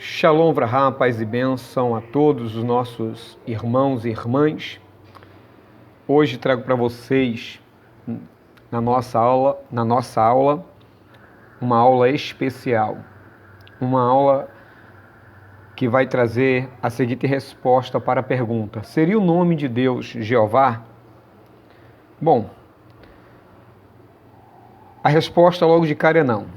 Shalom Vrahá, paz e bênção a todos os nossos irmãos e irmãs. Hoje trago para vocês, na nossa aula, uma aula especial. Uma aula que vai trazer a seguinte resposta para a pergunta: seria o nome de Deus Jeová? Bom, a resposta logo de cara é não.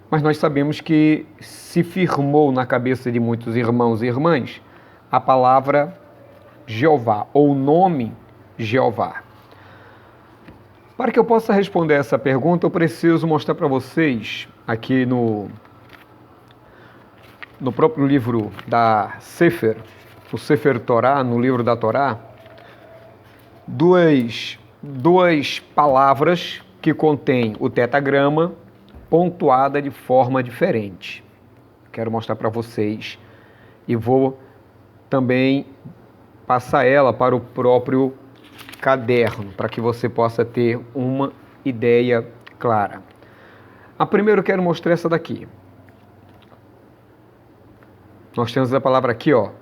Mas nós sabemos que se firmou na cabeça de muitos irmãos e irmãs a palavra Jeová, ou o nome Jeová. Para que eu possa responder essa pergunta, eu preciso mostrar para vocês, aqui no próprio livro da Sefer, o Sefer Torá, no livro da Torá, duas palavras que contêm o tetragrama, pontuada de forma diferente. Quero mostrar para vocês e vou também passar ela para o próprio caderno, para que você possa ter uma ideia clara. A primeira eu quero mostrar essa daqui. Nós temos a palavra aqui, ó. Vou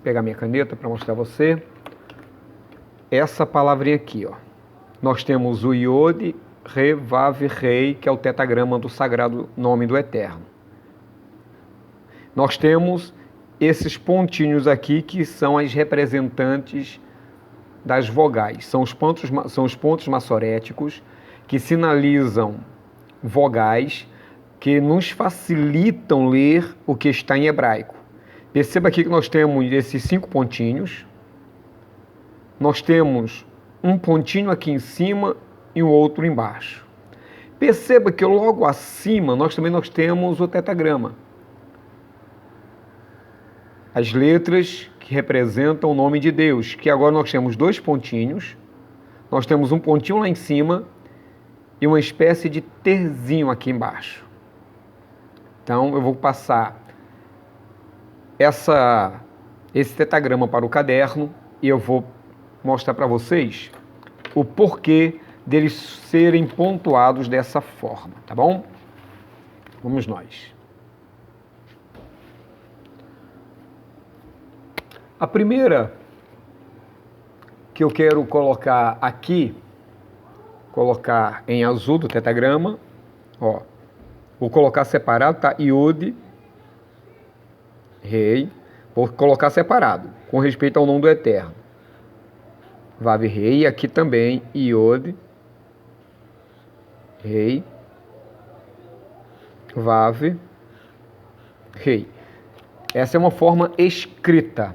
pegar minha caneta para mostrar a você. Essa palavrinha aqui, ó. Nós temos o Iode, Re, Vav, Rei, que é o tetragrama do sagrado nome do Eterno. Nós temos esses pontinhos aqui que são as representantes das vogais. São os pontos massoréticos que sinalizam vogais que nos facilitam ler o que está em hebraico. Perceba aqui que nós temos esses 5 pontinhos. Nós temos um pontinho aqui em cima e o outro embaixo. Perceba que logo acima nós temos o tetragrama. As letras que representam o nome de Deus, que agora nós temos 2 pontinhos, nós temos um pontinho lá em cima e uma espécie de Tzinho aqui embaixo. Então eu vou passar esse tetragrama para o caderno e eu vou mostrar para vocês o porquê deles serem pontuados dessa forma, tá bom? Vamos nós. A primeira que eu quero colocar aqui, colocar em azul do tetragrama, ó, vou colocar separado, tá? Iode, Rei, vou colocar separado, com respeito ao nome do Eterno. Vav, Rei, e aqui também Iode, Rei, Vav, Rei. Essa é uma forma escrita.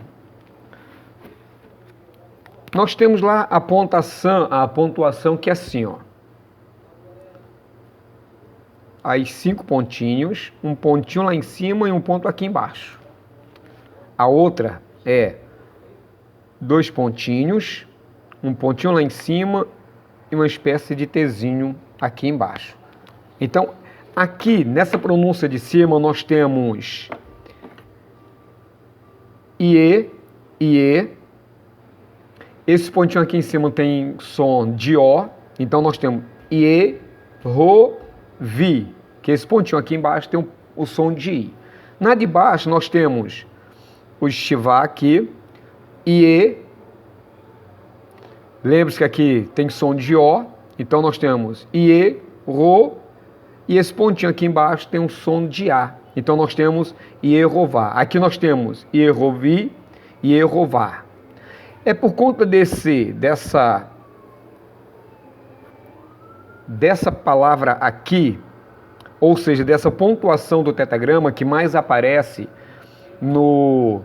Nós temos lá a pontuação que é assim, ó. As 5 pontinhos, um pontinho lá em cima e um ponto aqui embaixo. A outra é 2 pontinhos, um pontinho lá em cima e uma espécie de Tzinho aqui embaixo. Então, aqui nessa pronúncia de cima nós temos Ie, Ie. Esse pontinho aqui em cima tem som de O, então nós temos Ie, Ro, Vi, que esse pontinho aqui embaixo tem o som de I. Na de baixo nós temos o Shivá aqui, Ie. Lembre-se que aqui tem som de O, então nós temos Ie, Ro, e esse pontinho aqui embaixo tem um som de A. Então nós temos Ierová. Aqui nós temos Ierovi e Ierová. É por conta dessa palavra aqui, ou seja, dessa pontuação do tetragrama que mais aparece no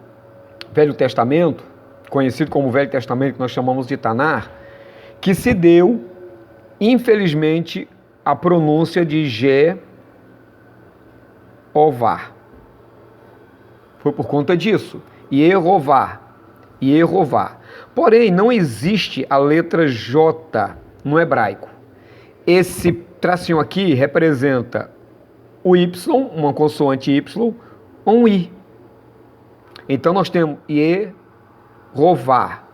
Velho Testamento, conhecido como Velho Testamento, que nós chamamos de Tanar, que se deu, infelizmente, a pronúncia de Jeová. Foi por conta disso. Ierová. Ierová. Porém, não existe a letra J no hebraico. Esse tracinho aqui representa o Y, uma consoante Y, ou um I. Então nós temos Ierová.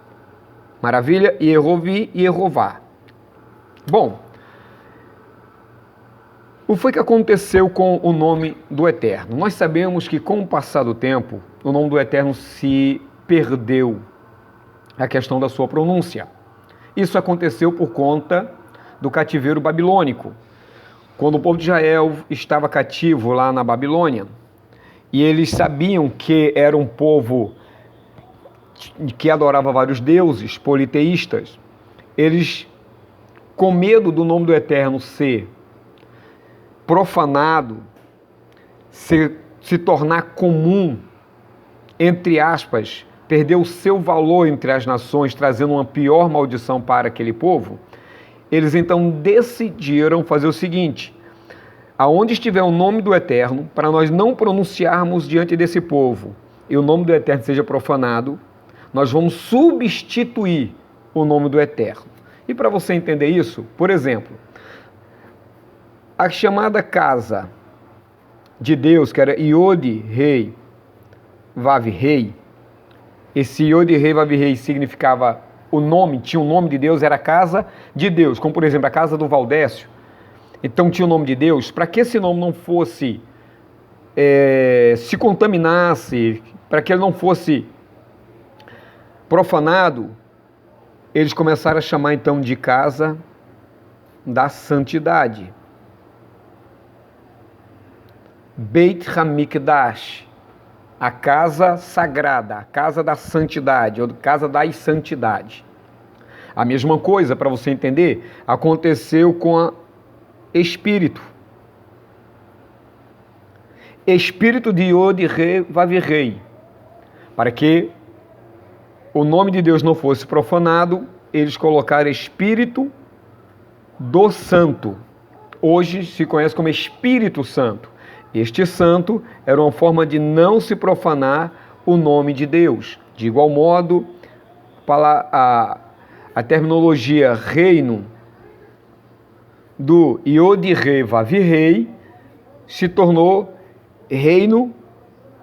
Maravilha? Ierovi e Ierová. Bom, O que foi que aconteceu com o nome do Eterno? Nós sabemos que com o passar do tempo, o nome do Eterno se perdeu, a questão da sua pronúncia. Isso aconteceu por conta do cativeiro babilônico. Quando o povo de Israel estava cativo lá na Babilônia, e eles sabiam que era um povo que adorava vários deuses, politeístas, eles, com medo do nome do Eterno ser profanado, se tornar comum, entre aspas, perder o seu valor entre as nações, trazendo uma pior maldição para aquele povo, eles então decidiram fazer o seguinte: aonde estiver o nome do Eterno, para nós não pronunciarmos diante desse povo e o nome do Eterno seja profanado, nós vamos substituir o nome do Eterno. E para você entender isso, por exemplo, a chamada casa de Deus, que era Iod Rei Vav Rei, esse Iod Rei Vav Rei significava o nome, tinha o nome de Deus, era a casa de Deus, como por exemplo a casa do Valdécio. Então tinha o nome de Deus, para que esse nome não fosse, se contaminasse, para que ele não fosse profanado, eles começaram a chamar então de casa da santidade. Beit HaMikdash, a casa sagrada, a casa da santidade, ou casa das santidades. A mesma coisa, para você entender, aconteceu com a Espírito. Espírito de Iod Rei Vav Rei. Para que o nome de Deus não fosse profanado, eles colocaram Espírito do Santo. Hoje se conhece como Espírito Santo. Este santo era uma forma de não se profanar o nome de Deus. De igual modo, a terminologia reino do Iod Rei Vav Rei se tornou reino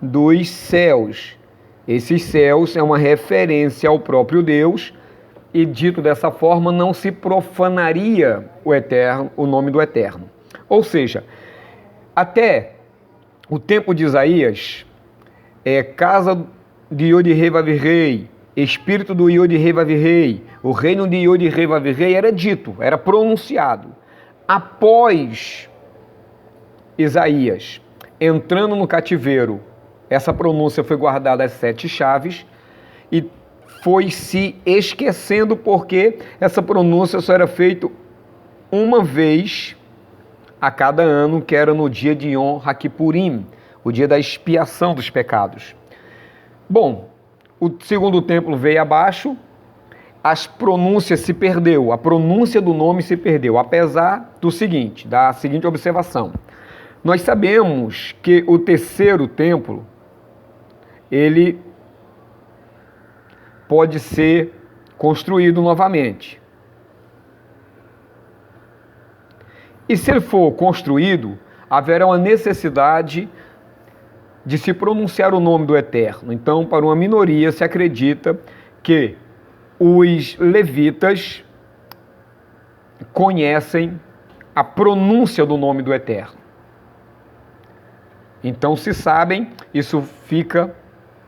dos céus. Esses céus é uma referência ao próprio Deus e, dito dessa forma, não se profanaria o Eterno, o nome do Eterno. Ou seja, até o tempo de Isaías, casa de Iod Rei Vav Rei, espírito do Iod Rei Vav Rei, o reino de Iod Rei Vav Rei era dito, era pronunciado. Após Isaías entrando no cativeiro, essa pronúncia foi guardada às 7 chaves e foi se esquecendo porque essa pronúncia só era feita uma vez a cada ano, que era no dia de Yom HaKippurim, o dia da expiação dos pecados. Bom, o segundo templo veio abaixo, as pronúncias se perdeu, a pronúncia do nome se perdeu, apesar do seguinte, da seguinte observação. Nós sabemos que o terceiro templo, ele pode ser construído novamente. E se ele for construído, haverá uma necessidade de se pronunciar o nome do Eterno. Então, para uma minoria, se acredita que os levitas conhecem a pronúncia do nome do Eterno. Então, se sabem, isso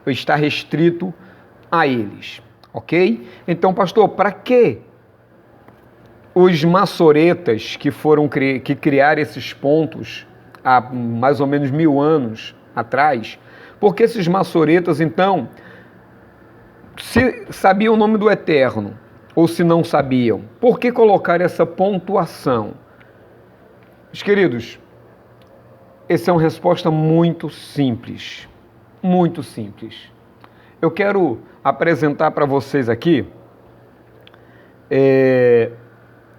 está restrito a eles, ok? Então, pastor, para que os maçoretas que criaram esses pontos há mais ou menos 1000 anos atrás, porque esses maçoretas, então, se sabiam o nome do Eterno, ou se não sabiam, por que colocar essa pontuação? Meus queridos, essa é uma resposta muito simples, muito simples. Eu quero apresentar para vocês aqui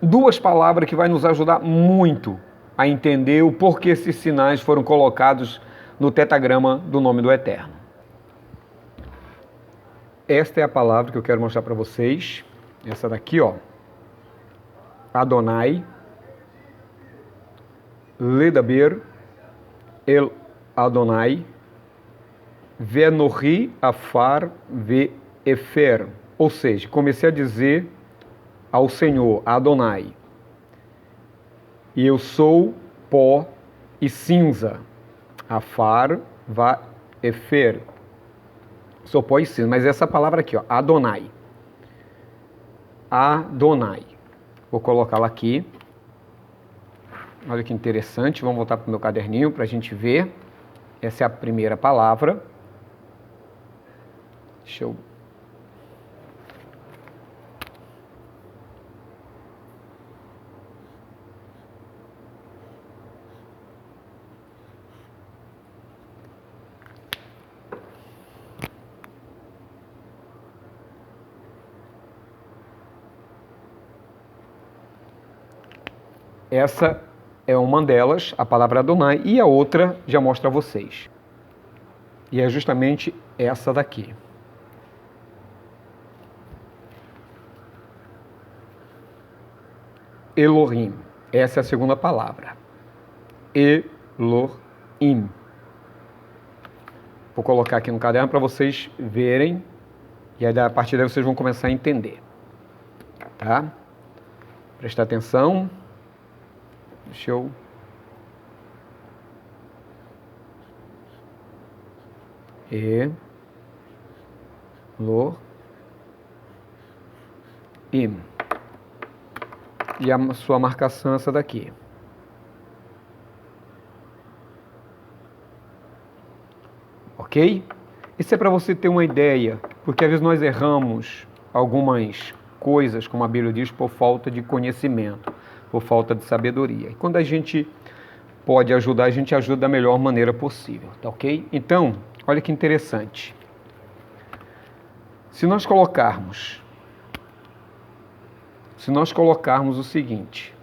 duas palavras que vai nos ajudar muito a entender o porquê esses sinais foram colocados no tetragrama do nome do Eterno. Esta é a palavra que eu quero mostrar para vocês. Essa daqui, ó. Adonai, Ledaber, El Adonai, Venohi Afar Ve Efer. Ou seja, comecei a dizer ao Senhor, Adonai, e eu sou pó e cinza. Afar, va, efer. Sopó e cinza. Mas essa palavra aqui, ó, Adonai. Adonai. Vou colocá-la aqui. Olha que interessante. Vamos voltar para o meu caderninho para a gente ver. Essa é a primeira palavra. Deixa eu... Essa é uma delas, a palavra Adonai, e a outra já mostro a vocês. E é justamente essa daqui. Elohim. Essa é a segunda palavra. Elohim. Vou colocar aqui no caderno para vocês verem. E aí, a partir daí vocês vão começar a entender. Tá? Prestar atenção. Deixa eu... Elohim. E a sua marcação é essa daqui. Ok? Isso é para você ter uma ideia, porque às vezes nós erramos algumas coisas, como a Bíblia diz, por falta de conhecimento, por falta de sabedoria. E quando a gente pode ajudar, a gente ajuda da melhor maneira possível, tá ok? Então, olha que interessante. Se nós colocarmos o seguinte,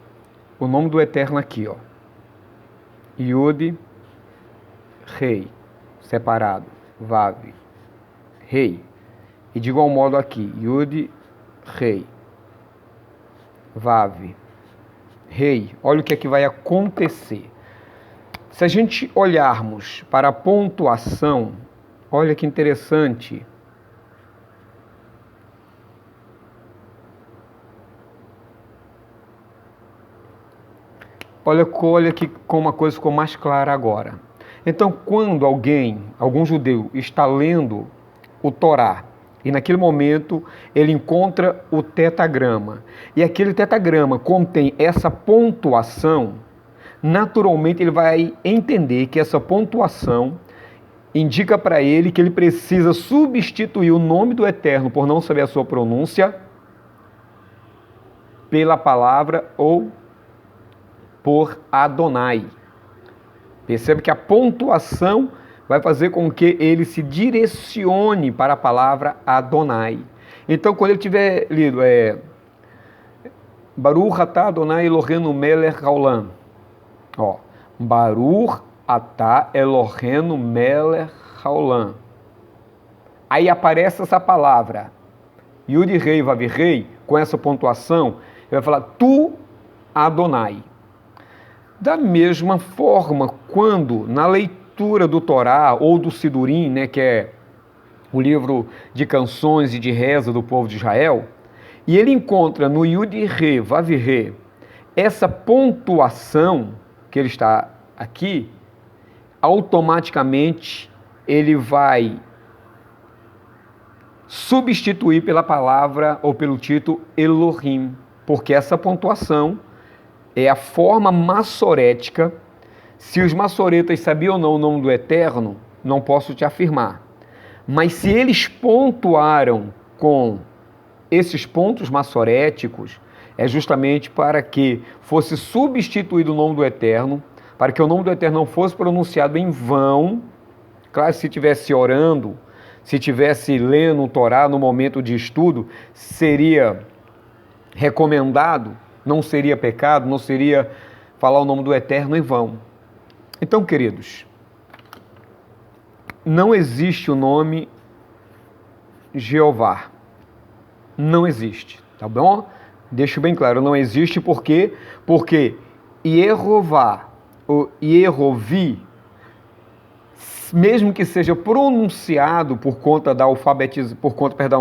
o nome do Eterno aqui, ó, Yud, Rei, separado, Vav, Rei, e de igual modo aqui, Yud, Rei, Vav, Rei, olha o que é que vai acontecer. Se a gente olharmos para a pontuação, olha que interessante. Olha que como a coisa ficou mais clara agora. Então, quando algum judeu está lendo o Torá, e naquele momento ele encontra o tetagrama, e aquele tetagrama contém essa pontuação, naturalmente ele vai entender que essa pontuação indica para ele que ele precisa substituir o nome do Eterno, por não saber a sua pronúncia, pela palavra ou por Adonai. Percebe que a pontuação vai fazer com que ele se direcione para a palavra Adonai. Então, quando ele tiver lido, Baruch atah Adonai Eloheinu melech haolam. Ó, Baruch atah Eloheinu melech haolam. Aí aparece essa palavra, Yud Rei, Vav Rei, com essa pontuação, ele vai falar, Tu Adonai. Da mesma forma, quando na leitura do Torá ou do Sidurim, né, que é o livro de canções e de reza do povo de Israel, e ele encontra no Yud Re, Vav Re, essa pontuação que ele está aqui, automaticamente ele vai substituir pela palavra ou pelo título Elohim, porque essa pontuação é a forma massorética. Se os massoretas sabiam ou não o nome do Eterno, não posso te afirmar. Mas se eles pontuaram com esses pontos massoréticos, é justamente para que fosse substituído o nome do Eterno, para que o nome do Eterno não fosse pronunciado em vão. Claro, se estivesse orando, se estivesse lendo o Torá no momento de estudo, seria recomendado, não seria pecado, não seria falar o nome do Eterno em vão. Então, queridos, não existe o nome Jeová. Não existe, tá bom? Deixo bem claro, não existe porque Yehová, ou Yehovi, mesmo que seja pronunciado por conta da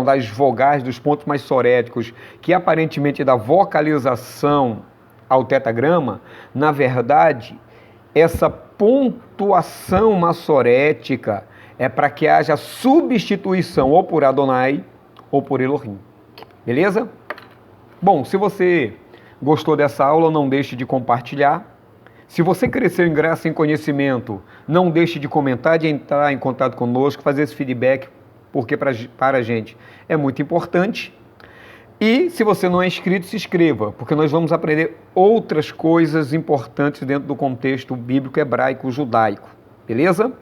das vogais, dos pontos mais soréticos, que aparentemente dá vocalização ao tetagrama, na verdade, essa pontuação massorética é para que haja substituição ou por Adonai ou por Elohim. Beleza? Bom, se você gostou dessa aula, não deixe de compartilhar. Se você cresceu em graça e em conhecimento, não deixe de comentar, de entrar em contato conosco, fazer esse feedback, porque para a gente é muito importante. E se você não é inscrito, se inscreva, porque nós vamos aprender outras coisas importantes dentro do contexto bíblico hebraico judaico. Beleza?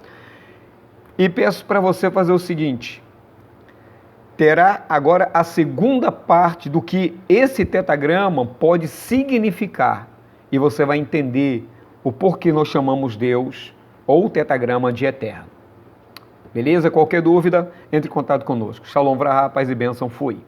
E peço para você fazer o seguinte: terá agora a segunda parte do que esse tetagrama pode significar. E você vai entender o porquê nós chamamos Deus ou o tetagrama de eterno. Beleza? Qualquer dúvida, entre em contato conosco. Shalom, vrahá, paz e bênção, fui.